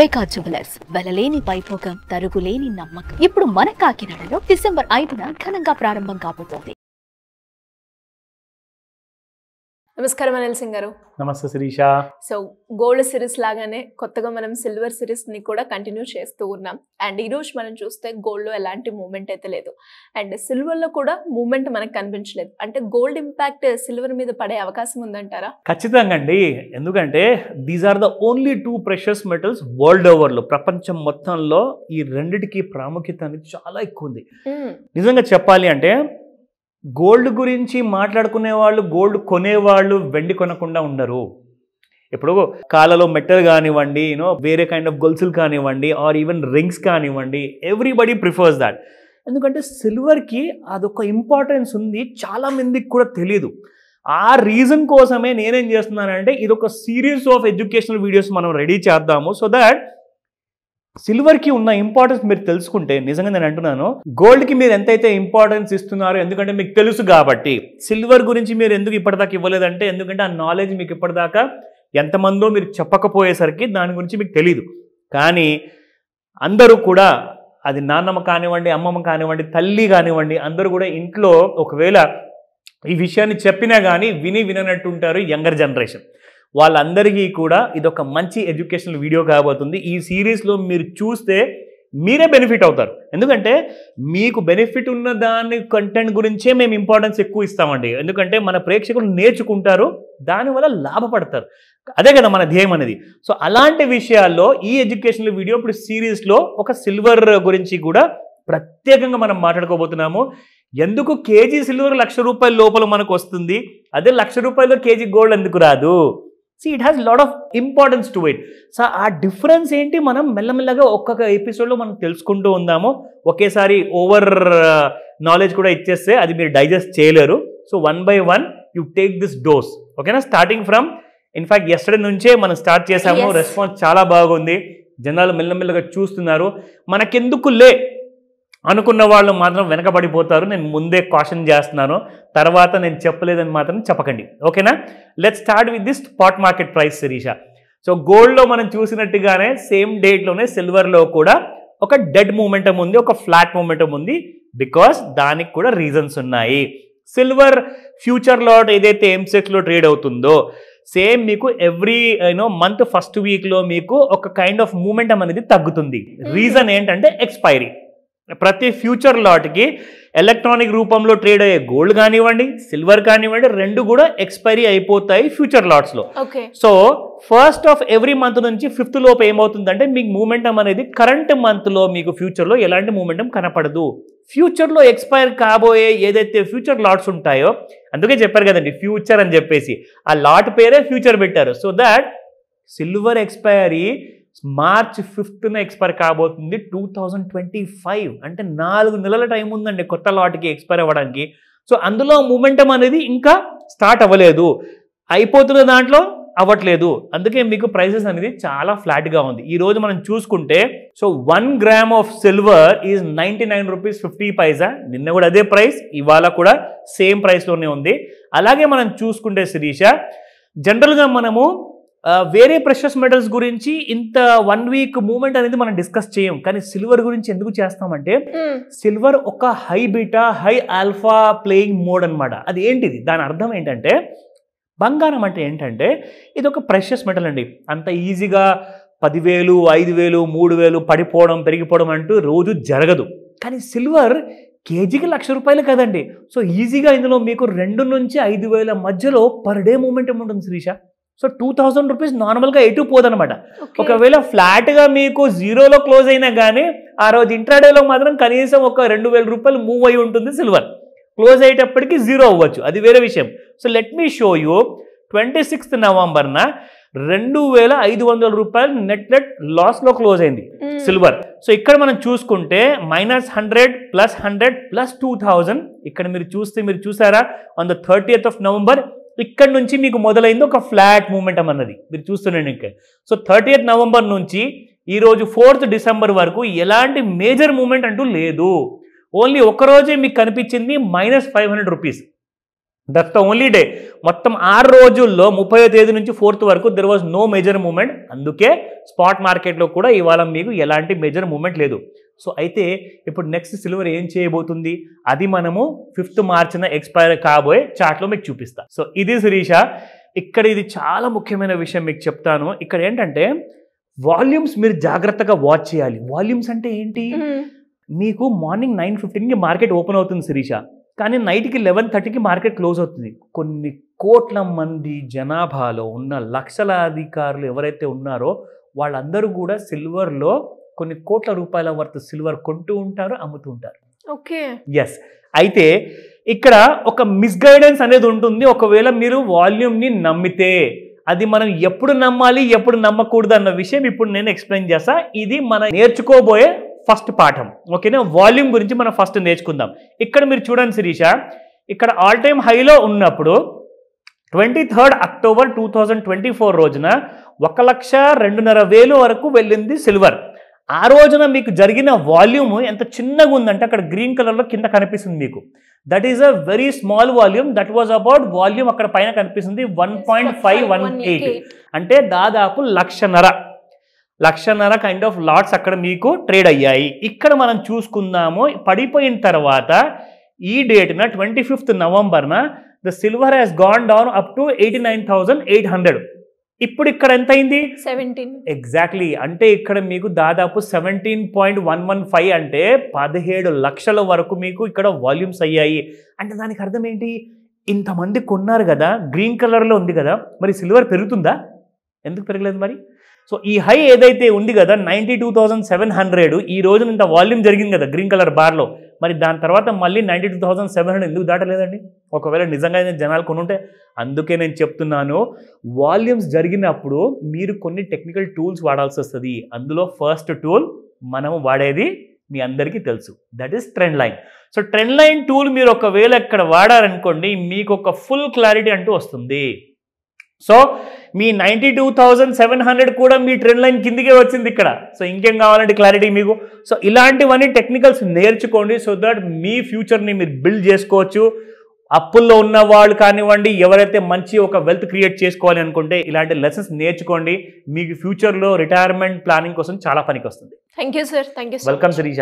వైకా jewellers వెలలేని Vaibhogam తరుగులేని నమ్మకం. ఇప్పుడు మన కాకినాడలో డిసెంబర్ 5న ఘనంగా ప్రారంభం కాబోతోంది. నమస్కారం అనిల్ సింగ్ గారు. నమస్తే శిరీష. సో గోల్డ్ సిరీస్ లాగానే కొత్తగా మనం సిల్వర్ సిరీస్ ని కూడా కంటిన్యూ చేస్తూ ఉన్నాం. అండ్ ఈ రోజు మనం చూస్తే గోల్డ్ లో ఎలాంటి మూవ్మెంట్ అయితే లేదు, అండ్ సిల్వర్ లో కూడా మూవ్మెంట్ మనకు కనిపించలేదు. అంటే గోల్డ్ ఇంపాక్ట్ సిల్వర్ మీద పడే అవకాశం ఉందంటారా? ఖచ్చితంగా అండి. ఎందుకంటే these are the only 2 precious metals world ఓవర్లో, ప్రపంచం మొత్తంలో ఈ రెండిటికి ప్రాముఖ్యత అనేది చాలా ఎక్కువ ఉంది. నిజంగా చెప్పాలి అంటే గోల్డ్ గురించి మాట్లాడుకునే వాళ్ళు, గోల్డ్ కొనేవాళ్ళు వెండి కొనకుండా ఉండరు. ఇప్పుడు కాళ్ళలో మెటల్ కానివ్వండి, వేరే కైండ్ ఆఫ్ గొలుసులు కానివ్వండి, ఆర్ ఈవెన్ రింగ్స్ కానివ్వండి, ఎవ్రీబడి ప్రిఫర్స్ దాట్. ఎందుకంటే సిల్వర్కి అదొక ఇంపార్టెన్స్ ఉంది, చాలా మందికి కూడా తెలియదు. ఆ రీజన్ కోసమే నేనేం చేస్తున్నానంటే ఇది ఒక సిరీస్ ఆఫ్ ఎడ్యుకేషనల్ వీడియోస్ మనం రెడీ చేద్దాము. సో దాట్ సిల్వర్కి ఉన్న ఇంపార్టెన్స్ మీరు తెలుసుకుంటే, నిజంగా నేను అంటున్నాను, గోల్డ్కి మీరు ఎంతైతే ఇంపార్టెన్స్ ఇస్తున్నారో, ఎందుకంటే మీకు తెలుసు కాబట్టి. సిల్వర్ గురించి మీరు ఎందుకు ఇప్పటిదాకా ఇవ్వలేదంటే, ఎందుకంటే ఆ నాలెడ్జ్ మీకు ఇప్పటిదాకా ఎంతమందో మీరు చెప్పకపోయేసరికి దాని గురించి మీకు తెలీదు. కానీ అందరూ కూడా, అది నాన్నమ్మ కానివ్వండి, అమ్మమ్మ కానివ్వండి, తల్లి కానివ్వండి, అందరూ కూడా ఇంట్లో ఒకవేళ ఈ విషయాన్ని చెప్పినా కానీ విననట్టు ఉంటారు యంగర్ జనరేషన్. వాళ్ళందరికీ కూడా ఇదొక మంచి ఎడ్యుకేషనల్ వీడియో కాబోతుంది. ఈ సిరీస్లో మీరు చూస్తే మీరే బెనిఫిట్ అవుతారు. ఎందుకంటే మీకు బెనిఫిట్ ఉన్న దాని కంటెంట్ గురించే మేము ఇంపార్టెన్స్ ఎక్కువ ఇస్తామండి. ఎందుకంటే మన ప్రేక్షకులు నేర్చుకుంటారు, దానివల్ల లాభపడతారు. అదే కదా మన ధ్యేయం అనేది. సో అలాంటి విషయాల్లో ఈ ఎడ్యుకేషనల్ వీడియో ఇప్పుడు సిరీస్లో ఒక సిల్వర్ గురించి కూడా ప్రత్యేకంగా మనం మాట్లాడుకోబోతున్నాము. ఎందుకు కేజీ సిల్వర్ ₹1,00,000 లోపల మనకు వస్తుంది, అదే ₹1,00,000 కేజీ గోల్డ్ ఎందుకు రాదు? It has lot of importance to it. So ఆ డిఫరెన్స్ ఏంటి మనం మెల్లమెల్లగా ఒక్కొక్క ఎపిసోడ్లో మనం తెలుసుకుంటూ ఉందాము. ఒకేసారి ఓవర్ నాలెడ్జ్ కూడా ఇచ్చేస్తే అది మీరు డైజెస్ట్ చేయలేరు. So 1 by 1 you take this dose, ఓకేనా? స్టార్టింగ్ ఫ్రమ్ ఇన్ఫ్యాక్ట్ ఎస్టర్డే నుంచే మనం స్టార్ట్ చేసాము. రెస్పాన్స్ చాలా బాగుంది, జనాలు మెల్లమెల్లగా చూస్తున్నారు. మనకెందుకు లే అనుకున్న వాళ్ళు మాత్రం వెనకబడిపోతారు. నేను ముందే కాషన్ చేస్తున్నాను, తర్వాత నేను చెప్పలేదని మాత్రం చెప్పకండి, ఓకేనా? Let's start with this spot market price Sirisha. So గోల్డ్లో మనం చూసినట్టుగానే సేమ్ డేట్లోనే సిల్వర్లో కూడా ఒక డెడ్ మూమెంటం ఉంది, ఒక ఫ్లాట్ మూమెంటం ఉంది. బికాస్ దానికి కూడా రీజన్స్ ఉన్నాయి. సిల్వర్ ఫ్యూచర్ లాట్ ఏదైతే MCXలో ట్రేడ్ అవుతుందో, సేమ్ మీకు ఎవ్రీ మంత్ ఫస్ట్ వీక్లో మీకు ఒక కైండ్ ఆఫ్ మూమెంటం అనేది తగ్గుతుంది. రీజన్ ఏంటంటే ఎక్స్పైరీ. ప్రతి ఫ్యూచర్ లాట్కి ఎలక్ట్రానిక్ రూపంలో ట్రేడ్ అయ్యే గోల్డ్ కానివ్వండి, సిల్వర్ కానివ్వండి, రెండు కూడా ఎక్స్పైరీ అయిపోతాయి ఫ్యూచర్ లాట్స్లో. So first of every month నుంచి 5th లోపు ఏమవుతుందంటే మీకు మూమెంటం అనేది కరెంట్ మంత్లో మీకు ఫ్యూచర్లో ఎలాంటి మూమెంటం కనపడదు. ఫ్యూచర్లో ఎక్స్పైర్ కాబోయే ఏదైతే ఫ్యూచర్ లాట్స్ ఉంటాయో, అందుకే చెప్పారు కదండి ఫ్యూచర్ అని చెప్పేసి, ఆ లాట్ పేరే ఫ్యూచర్ పెట్టారు. So that silver expiry March 5th expire కాబోతుంది 2025. అంటే 4 నెలల టైం ఉందండి కొత్త లాట్కి ఎక్స్పైర్ అవ్వడానికి. సో అందులో మూమెంటం అనేది ఇంకా స్టార్ట్ అవ్వలేదు, అయిపోతున్న దాంట్లో అవ్వట్లేదు. అందుకే మీకు ప్రైసెస్ అనేది చాలా ఫ్లాట్గా ఉంది. ఈరోజు మనం చూసుకుంటే, so 1 gram of silver is ₹99.50. నిన్న కూడా అదే ప్రైస్, ఇవాళ కూడా సేమ్ ప్రైస్లోనే ఉంది. అలాగే మనం చూసుకుంటే శిరీష, జనరల్గా మనము వేరే ప్రెషియస్ మెటల్స్ గురించి ఇంత 1 వీక్ మూమెంట్ అనేది మనం డిస్కస్ చేయం. కానీ సిల్వర్ గురించి ఎందుకు చేస్తామంటే, సిల్వర్ ఒక high beta high alpha playing mode అనమాట. అది ఏంటిది, దాని అర్థం ఏంటంటే, బంగారం అంటే ఏంటంటే ఇది ఒక ప్రెషియస్ మెటల్ అండి. అంత ఈజీగా 10,000, 5,000, 3,000 పడిపోవడం పెరిగిపోవడం అంటూ రోజు జరగదు. కానీ సిల్వర్ కేజీకి ₹1,00,000 కదండి. సో ఈజీగా ఇందులో మీకు 2 నుంచి 5,000 మధ్యలో పర్ డే మూమెంట్ ఉంటుంది శిరీష. సో ₹2,000 నార్మల్గా ఎటు పోదనమాట. ఒకవేళ ఫ్లాట్గా మీకు 0లో క్లోజ్ అయినా కానీ ఆ రోజు ఇంట్రాడేలో మాత్రం కనీసం ఒక ₹2,000 మూవ్ అయి ఉంటుంది సిల్వర్. క్లోజ్ అయ్యేటప్పటికి 0 అవ్వచ్చు, అది వేరే విషయం. So let me show you 26th నవంబర్న ₹2,500 నెట్ లాస్లో క్లోజ్ అయింది సిల్వర్. సో ఇక్కడ మనం చూసుకుంటే -100 +100 +2000. ఇక్కడ మీరు చూసారా ఆన్ ద 30th నవంబర్ ఇక్కడ నుంచి మీకు మొదలైంది ఒక ఫ్లాట్ మూమెంటం అన్నది మీరు చూస్తున్నాను. ఇంకా సో 30th నవంబర్ నుంచి ఈరోజు 4th డిసెంబర్ వరకు ఎలాంటి మేజర్ మూమెంట్ అంటూ లేదు. ఓన్లీ ఒకరోజే మీకు కనిపించింది -500 rupees. That's the only day. మొత్తం 6 రోజుల్లో 30వ తేదీ నుంచి 4th వరకు there was no major movement. అందుకే స్పాట్ మార్కెట్లో కూడా ఇవాళ మీకు ఎలాంటి మేజర్ మూమెంట్ లేదు. సో అయితే ఇప్పుడు నెక్స్ట్ సిల్వర్ ఏం చేయబోతుంది అది మనము 5th మార్చిన ఎక్స్పైర్ కాబోయే చార్ట్లో మీకు చూపిస్తా. సో ఇది శిరీష. ఇక్కడ ఇది చాలా ముఖ్యమైన విషయం మీకు చెప్తాను. ఇక్కడ ఏంటంటే వాల్యూమ్స్ మీరు జాగ్రత్తగా వాచ్ చేయాలి. వాల్యూమ్స్ అంటే ఏంటి? మీకు మార్నింగ్ 9:15కి మార్కెట్ ఓపెన్ అవుతుంది శిరీష, కానీ నైట్కి 11:30కి మార్కెట్ క్లోజ్ అవుతుంది. కొన్ని కోట్ల మంది జనాభాలో ఉన్న లక్షలాధికారులు ఎవరైతే ఉన్నారో వాళ్ళందరూ కూడా సిల్వర్లో కొన్ని కోట్ల రూపాయల వర్త్ సిల్వర్ కొంటూ ఉంటారు, అమ్ముతూ ఉంటారు. Okay, yes. అయితే ఇక్కడ ఒక మిస్గైడెన్స్ అనేది ఉంటుంది. ఒకవేళ మీరు వాల్యూమ్ని నమ్మితే అది మనం ఎప్పుడు నమ్మాలి ఎప్పుడు నమ్మకూడదు అన్న విషయం ఇప్పుడు నేను ఎక్స్ప్లెయిన్ చేస్తా. ఇది మనం నేర్చుకోబోయే ఫస్ట్ పాఠం. ఓకేనా? వాల్యూమ్ గురించి మనం ఫస్ట్ నేర్చుకుందాం. ఇక్కడ మీరు చూడండి శిరీష, ఇక్కడ ఆల్ టైమ్ హైలో ఉన్నప్పుడు 23rd October 2024 రోజున 1,02,500 వరకు వెళ్ళింది సిల్వర్. ఆ రోజున మీకు జరిగిన వాల్యూమ్ ఎంత చిన్నగా ఉందంటే అక్కడ గ్రీన్ కలర్లో కింద కనిపిస్తుంది మీకు. That is a very small volume. That was about volume అక్కడ పైన కనిపిస్తుంది 1.518, అంటే దాదాపు 1,50,000 కైండ్ ఆఫ్ లాట్స్ అక్కడ మీకు ట్రేడ్ అయ్యాయి. ఇక్కడ మనం చూసుకుందాము. పడిపోయిన తర్వాత ఈ డేట్న 25th నవంబర్న the silver has gone down up to 89,800. ఇప్పుడు ఇక్కడ ఎంత అయింది? 17. ఎగ్జాక్ట్లీ. అంటే ఇక్కడ మీకు దాదాపు 17.115 అంటే 17 లక్షల వరకు మీకు ఇక్కడ వాల్యూమ్స్ అయ్యాయి. అంటే దానికి అర్థం ఏంటి? ఇంతమంది కొన్నారు కదా, గ్రీన్ కలర్లో ఉంది కదా, మరి సిల్వర్ పెరుగుతుందా? ఎందుకు పెరగలేదు మరి? సో ఈ హై ఏదైతే ఉంది కదా 92,700, ఈ రోజున ఇంత వాల్యూమ్ జరిగింది కదా గ్రీన్ కలర్ బార్లో, మరి దాని తర్వాత మళ్ళీ 92,700 ఎందుకు దాటలేదండి? ఒకవేళ నిజంగా జనాలు కొనుంటే. అందుకే నేను చెప్తున్నాను, వాల్యూమ్స్ జరిగినప్పుడు మీరు కొన్ని టెక్నికల్ టూల్స్ వాడాల్సి వస్తుంది. అందులో ఫస్ట్ టూల్ మనం వాడేది మీ అందరికీ తెలుసు, that is trend line. So trend line tool మీరు ఒకవేళ ఇక్కడ వాడారనుకోండి, మీకు ఒక ఫుల్ క్లారిటీ అంటూ వస్తుంది. సో మీ 92,700 కూడా మీ ట్రెండ్ లైన్ కిందికే వచ్చింది ఇక్కడ. సో ఇంకేం కావాలంటే క్లారిటీ మీకు. సో ఇలాంటివన్నీ టెక్నికల్స్ నేర్చుకోండి, సో దట్ మీ ఫ్యూచర్ని మీరు బిల్డ్ చేసుకోవచ్చు. అప్పుల్లో ఉన్న వాళ్ళు కానివ్వండి, ఎవరైతే మంచి ఒక వెల్త్ క్రియేట్ చేసుకోవాలి అనుకుంటే ఇలాంటి లెసన్స్ నేర్చుకోండి. మీకు ఫ్యూచర్లో రిటైర్మెంట్ ప్లానింగ్ కోసం చాలా పనికి వస్తుంది. Thank you sir. Thank you. Welcome Sirisha.